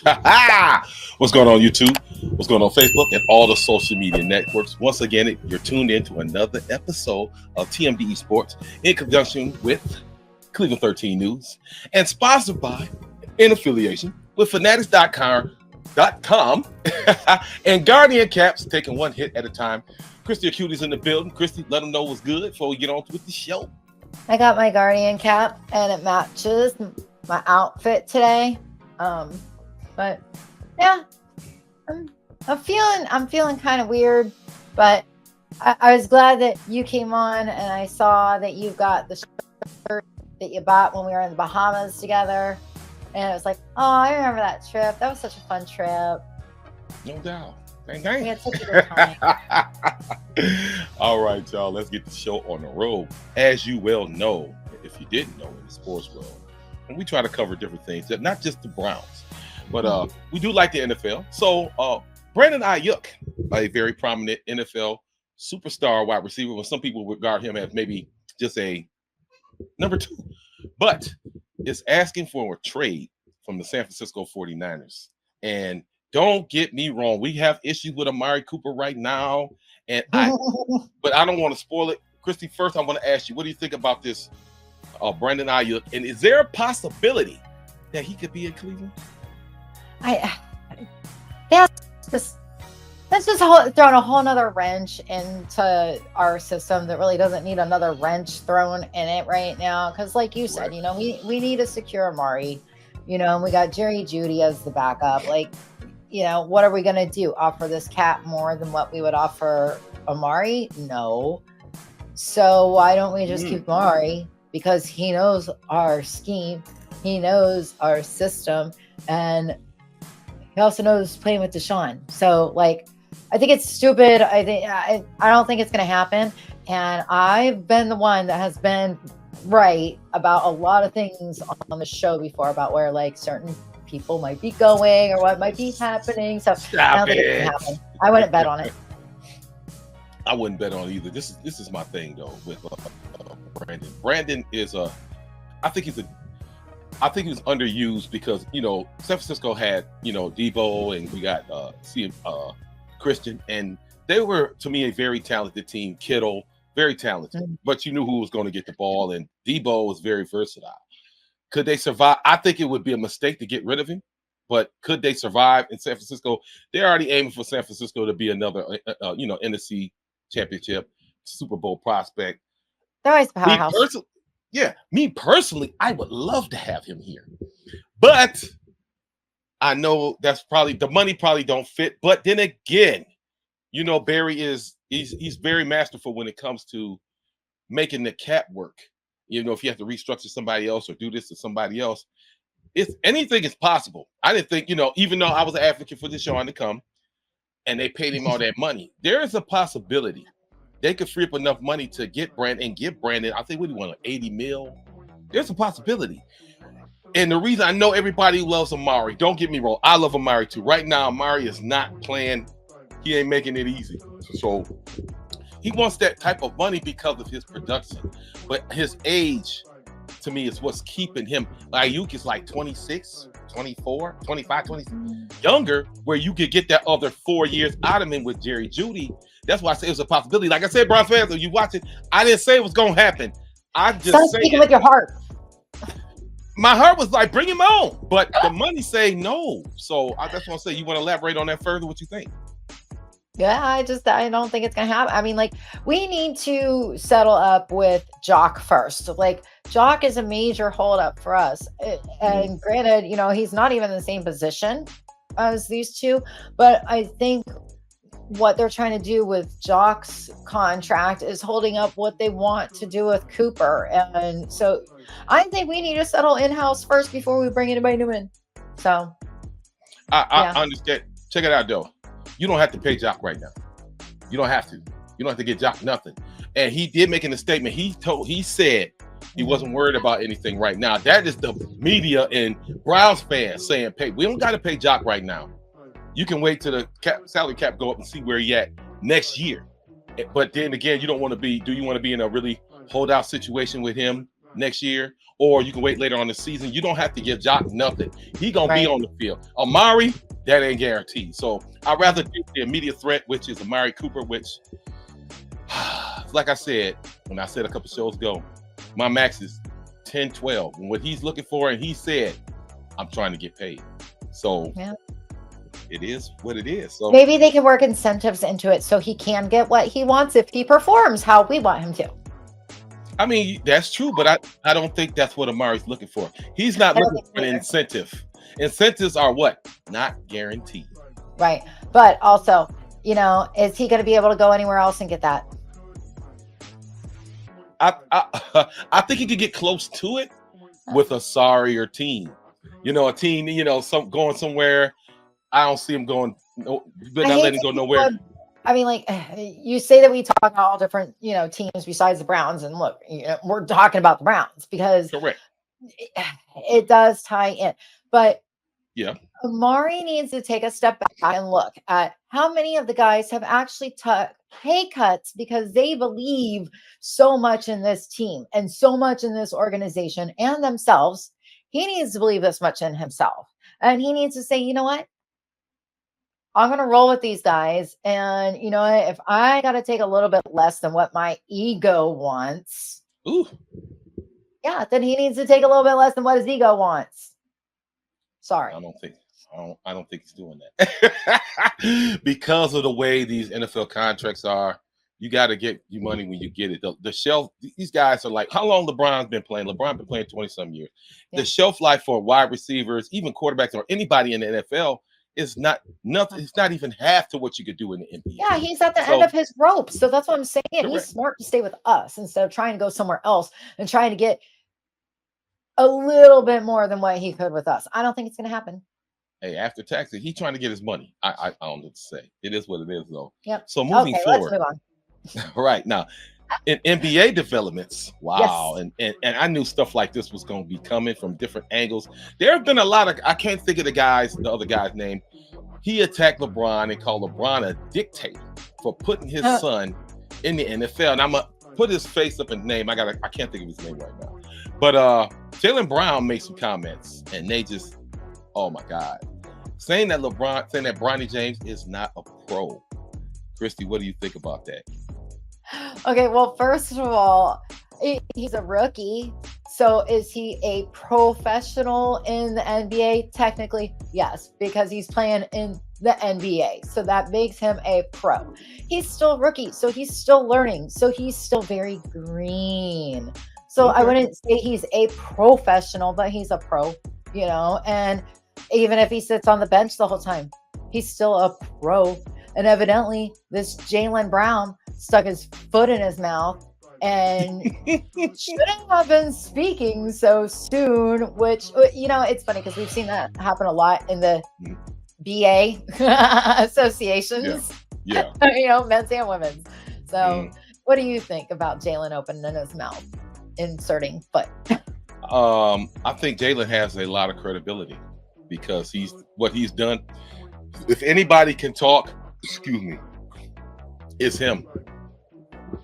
What's going on, YouTube? What's going on, Facebook, and all the social media networks? Once again, you're tuned in to another episode of TMDE Sports in conjunction with Cleveland 13 News and sponsored by, in affiliation with Fanatics.com and Guardian Caps, taking one hit at a time. Christy Acutie's in the building. Christy, let them know what's good before we get on with the show. I got my Guardian cap and it matches my outfit today. But yeah, I'm feeling kind of weird, but I was glad that you came on and I saw that you got the shirt that you bought when we were in the Bahamas together. And it was like, oh, I remember that trip. That was such a fun trip. No doubt. We had such a good time. All right, y'all. Let's get the show on the road. As you well know, if you didn't know, in the sports world, and we try to cover different things, not just the Browns, but we do like the NFL. So Brandon Aiyuk, a very prominent NFL superstar wide receiver, well, some people regard him as maybe just a number two, but is asking for a trade from the San Francisco 49ers. And don't get me wrong, we have issues with Amari Cooper right now, but I don't want to spoil it. Christy, first I want to ask you, what do you think about this Brandon Aiyuk, and is there a possibility that he could be in Cleveland? That's just throwing a whole nother wrench into our system that really doesn't need another wrench thrown in it right now. Because like you said, right. we need to secure Amari, and we got Jerry Jeudy as the backup. Like, what are we going to do? Offer this cat more than what we would offer Amari? No. So why don't we just keep Amari? Because he knows our scheme. He knows our system. And he also knows playing with Deshaun. So, I think it's stupid. I don't think it's going to happen. And I've been the one that has been right about a lot of things on the show before about where, certain people might be going or what might be happening. So I don't think it's going to happen. I wouldn't bet on it. I wouldn't bet on it either. This is my thing, though, with Brandon. Brandon is I think he was underused because, San Francisco had, Debo, and we got Christian, and they were, to me, a very talented team. Kittle, very talented, but you knew who was going to get the ball, and Debo was very versatile. Could they survive? I think it would be a mistake to get rid of him, but could they survive in San Francisco? They're already aiming for San Francisco to be another, NFC championship, Super Bowl prospect. They're always powerhouse. Me personally, I would love to have him here, but I know that's probably the money probably don't fit. But then again, Barry he's very masterful when it comes to making the cap work. If you have to restructure somebody else or do this to somebody else, anything is possible. I didn't think, even though I was an advocate for Deshaun to come and they paid him all that money, there is a possibility they could free up enough money to get Brandon and give Brandon, I think, what do you want, $80 million? There's a possibility. And the reason I know everybody loves Amari, don't get me wrong, I love Amari too. Right now, Amari is not playing. He ain't making it easy. So he wants that type of money because of his production. But his age, to me, is what's keeping him. Aiyuk is 26, 24, 25, 26. Younger, where you could get that other 4 years out of him with Jerry Jeudy. That's why I say it was a possibility. Like I said, Brown fans, if you watch it, I didn't say it was going to happen. I just Start speaking with your heart. My heart was like, bring him on. But the money say no. So that's what I say. You want to elaborate on that further? What you think? Yeah, I don't think it's going to happen. I mean, we need to settle up with Jock first. Jock is a major holdup for us. And granted, he's not even in the same position as these two. But I think what they're trying to do with Jock's contract is holding up what they want to do with Cooper. And so I think we need to settle in-house first before we bring anybody new in. So I understand. Check it out, though. You don't have to pay Jock right now. You don't have to. You don't have to get Jock nothing. And he did make a statement. He said he wasn't worried about anything right now. That is the media and Browns fans saying, we don't got to pay Jock right now. You can wait till the salary cap go up and see where he at next year. But then again, you don't want to be. Do you want to be in a really holdout situation with him next year, or you can wait later on the season. You don't have to give Jock nothing. He gonna be Right. on the field. Amari, that ain't guaranteed. So I'd rather take the immediate threat, which is Amari Cooper, which, like I said, when I said a couple shows ago, my max is 10, 12. And what he's looking for, and he said, I'm trying to get paid. So Yeah. it is what it is. So Maybe they can work incentives into it so he can get what he wants if he performs how we want him to. I mean, that's true, but I don't think that's what Amari's looking for. He's not I don't looking think for an either. incentive. Incentives are what? Not guaranteed. Right. But also, is he going to be able to go anywhere else and get that? I think he could get close to it with a sorrier team. A team, going somewhere. I don't see him going. No, but not letting him go nowhere. I mean, like, you say that we talk about all different, teams besides the Browns, and look, we're talking about the Browns because Correct. it does tie in. But yeah, Amari needs to take a step back and look at how many of the guys have actually took pay cuts because they believe so much in this team and so much in this organization and themselves. He needs to believe this much in himself. And he needs to say, you know what? I'm going to roll with these guys. And you know what? If I got to take a little bit less than what my ego wants, ooh, yeah, then he needs to take a little bit less than what his ego wants. Sorry. I don't think he's doing that. Because of the way these NFL contracts are, you got to get your money when you get it. The shelf, these guys are like, how long LeBron's been playing? LeBron been playing 20-some years. Yeah. The shelf life for wide receivers, even quarterbacks or anybody in the NFL, is not nothing. It's not even half to what you could do in the NBA. Yeah, he's at the end of his rope. So that's what I'm saying. Correct. He's smart to stay with us instead of trying to go somewhere else and trying to get a little bit more than what he could with us. I don't think it's going to happen. Hey, after taxes, he's trying to get his money. I don't know what to say. It is what it is, though. Yep. So moving forward. Let's move on. Right now, in NBA developments, wow, yes. and I knew stuff like this was going to be coming from different angles. There have been a lot of, I can't think of the other guy's name. He attacked LeBron and called LeBron a dictator for putting his son in the NFL. And I'm gonna put his face up and name. I can't think of his name right now. But Jalen Brown made some comments, and they just, oh my God, saying that Bronny James is not a pro. Christy, what do you think about that? Okay, well, first of all, he's a rookie. So is he a professional in the NBA? Technically, yes, because he's playing in the NBA. So that makes him a pro. He's still rookie, so he's still learning. So he's still very green. So okay. I wouldn't say he's a professional, but he's a pro, and even if he sits on the bench the whole time, he's still a pro. And evidently, this Jalen Brown stuck his foot in his mouth and shouldn't have been speaking so soon, which, it's funny because we've seen that happen a lot in the BA associations, men's and women's. So what do you think about Jalen opening his mouth, inserting foot? I think Jalen has a lot of credibility because what he's done. If anybody can talk, it's him.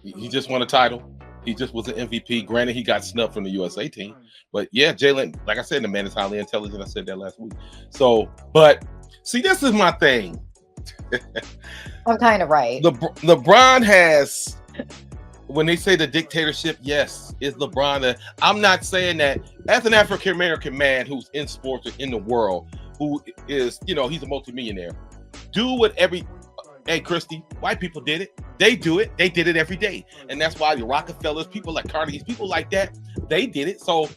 He just won a title. He just was an MVP. Granted, he got snubbed from the USA team. But yeah, Jalen, like I said, the man is highly intelligent. I said that last week. So, but see, this is my thing. I'm kind of right. LeBron has, when they say the dictatorship, yes, is LeBron. I'm not saying that as an African-American man who's in sports or in the world, who is, he's a multimillionaire, hey, Christy, white people did it. They do it. They did it every day. And that's why the Rockefellers, people like Carnegie's, people like that, they did it. So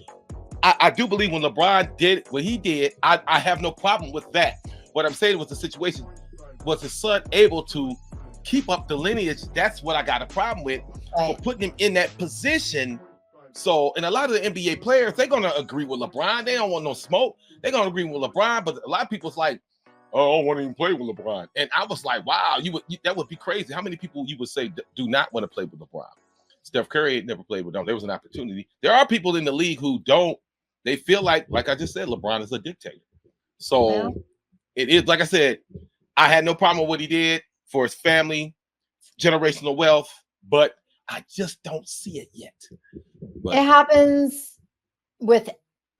I do believe when LeBron did what he did, I have no problem with that. What I'm saying was the situation, was his son able to keep up the lineage? That's what I got a problem with, for putting him in that position. So, and a lot of the NBA players, they're going to agree with LeBron. They don't want no smoke. They're going to agree with LeBron. But a lot of people's like, oh, I don't want to even play with LeBron. And I was like, wow, that would be crazy. How many people you would say do not want to play with LeBron? Steph Curry had never played with them. There was an opportunity. There are people in the league who don't. They feel like I just said, LeBron is a dictator. So it is, like I said, I had no problem with what he did for his family, generational wealth, but I just don't see it yet. But it happens with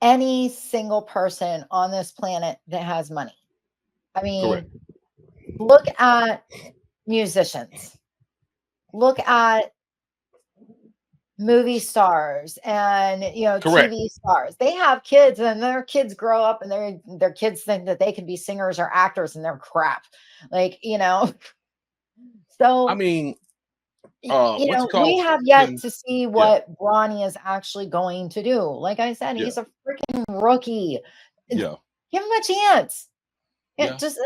any single person on this planet that has money. I mean, Correct. look at musicians, look at movie stars and Correct. TV stars. They have kids and their kids grow up and their kids think that they can be singers or actors and they're crap. Like, I so mean, what you we call have yet can to see yeah, what Bronny is actually going to do. Like I said, yeah, he's a freaking rookie. yeah, Give him a chance. yeah. Just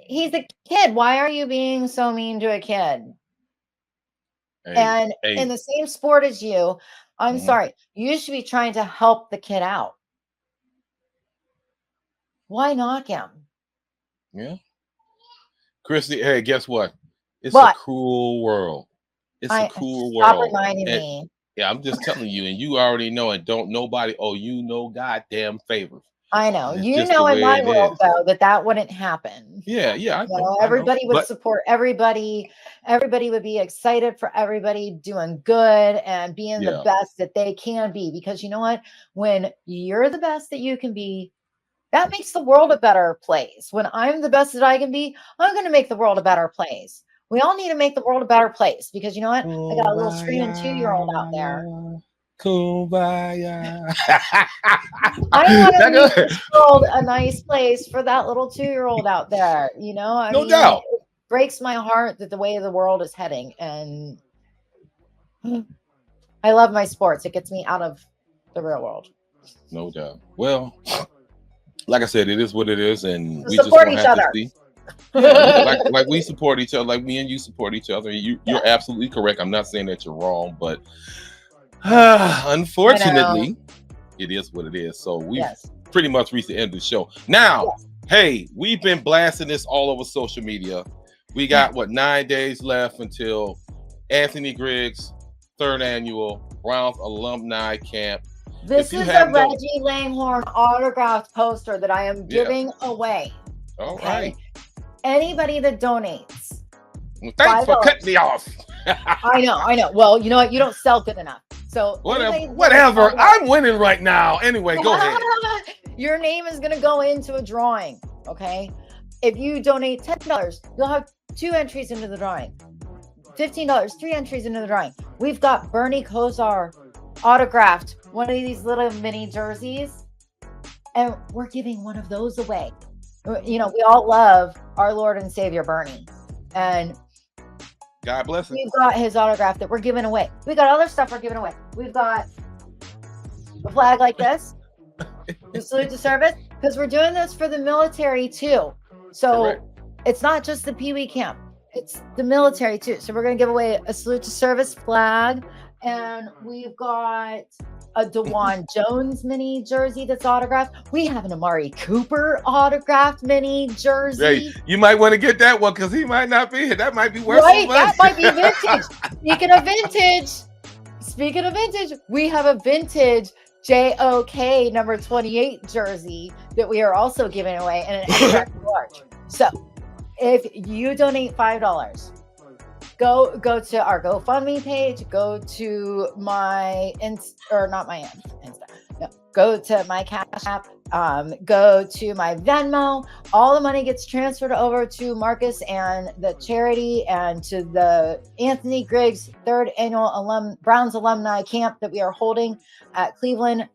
he's a kid. Why are you being so mean to a kid? Hey, And in hey. the same sport as you, I'm Mhm. sorry, you should be trying to help the kid out. Why knock him? Yeah. Christy, hey, guess what? It's a But cruel world. It's a I cruel stop world. reminding And me. yeah, I'm just telling you, and you already know, and don't nobody owe you no goddamn favors. I know. And it's You just the know, in way my it world, is. though, that wouldn't happen. Yeah, yeah, I know. Everybody would But support everybody. Everybody would be excited for everybody doing good and being the yeah, best that they can be. Because you know what? When you're the best that you can be, that makes the world a better place. When I'm the best that I can be, I'm going to make the world a better place. We all need to make the world a better place because you know what? I got a little screaming 2-year-old out there. kumbaya, kumbaya. I want to That make good. this world a nice place for that little 2-year-old out there. I No mean, it doubt. breaks my heart that the way the world is heading. And I love my sports. It gets me out of the real world. No doubt. Well, like I said, it is what it is, and So we just support gonna each have to other. see. Yeah, yeah. Like we support each other, like me and you support each other. Yeah, You're absolutely correct. I'm not saying that you're wrong, but I know. unfortunately, it is what it is. So we've Yes. pretty much reached the end of the show. Now, Yes. hey, we've been blasting this all over social media. We got 9 days left until Anthony Griggs' third annual Browns alumni camp. If This you is a have no, Reggie Langhorne autographed poster that I am yeah, giving away. all Okay. right. Anybody that donates Thanks for $5. cutting me off. I know. Well, you know what? You don't sell good enough. So anybody that donates Whatever. $5, I'm winning right now. Anyway, go ahead. your name is going to go into a drawing. Okay. If you donate $10, you'll have 2 entries into the drawing. $15, 3 entries into the drawing. We've got Bernie Kosar autographed one of these little mini jerseys, and we're giving one of those away. We all love our Lord and Savior Bernie, and God bless him. we've got his autograph that we're giving away. We got other stuff we're giving away. We've got a flag like this, the salute to service, because we're doing this for the military too. So Correct. it's not just the Pee Wee camp, it's the military too. So we're going to give away a salute to service flag, and we've got a DeJuan Jones mini jersey that's autographed. We have an Amari Cooper autographed mini jersey. Hey, you might want to get that one because he might not be here. That might be worth Right, some money. that might be vintage. Speaking of vintage, we have a vintage JOK number 28 jersey that we are also giving away in an extra large. So if you donate $5, go to our GoFundMe page, go to my go to my Cash App, go to my Venmo. All the money gets transferred over to Marcus and the charity and to the Anthony Griggs third annual Browns alumni camp that we are holding at Cleveland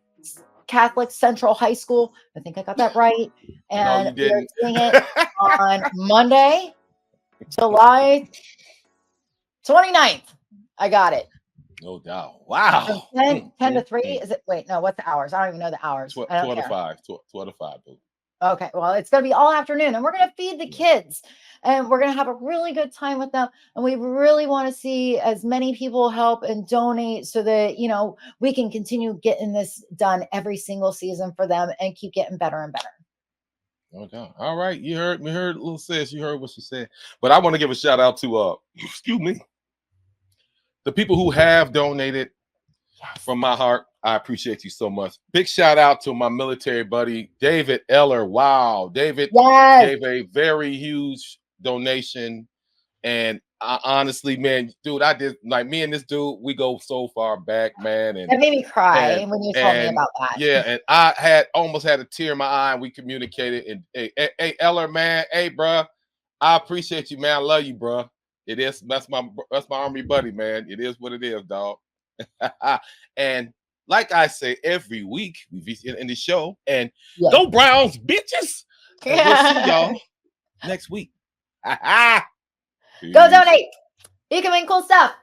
Catholic Central High School. I think I got that right. And No, you we are didn't. doing it on Monday, July 29th. I got it. No doubt. Wow. 10 to 3. Is it? Wait, no, what's the hours? I don't even know the hours. 12 I don't to care. 5. 12 to 5. Dude. Okay, well, it's going to be all afternoon, and we're going to feed the kids, and we're going to have a really good time with them. And we really want to see as many people help and donate so that, we can continue getting this done every single season for them and keep getting better and better. No doubt. All right. You heard me, little sis. You heard what she said. But I want to give a shout out to, excuse me, the people who have donated. Yes. From my heart, I appreciate you so much. Big shout out to my military buddy, David Eller. Wow. David gave a very huge donation. And I, honestly, man, dude, I did like me and this dude. We go so far back, man, That made me cry and when you told me and about that. yeah, and I had almost had a tear in my eye. And we communicated, and hey, Eller, man, hey, bro, I appreciate you, man. I love you, bro. It is that's my army buddy, man. It is what it is, dog. And like I say every week, we be in the show, and Yeah. go Browns, bitches. And we'll see y'all next week. Go Peace. donate. You can win cool stuff.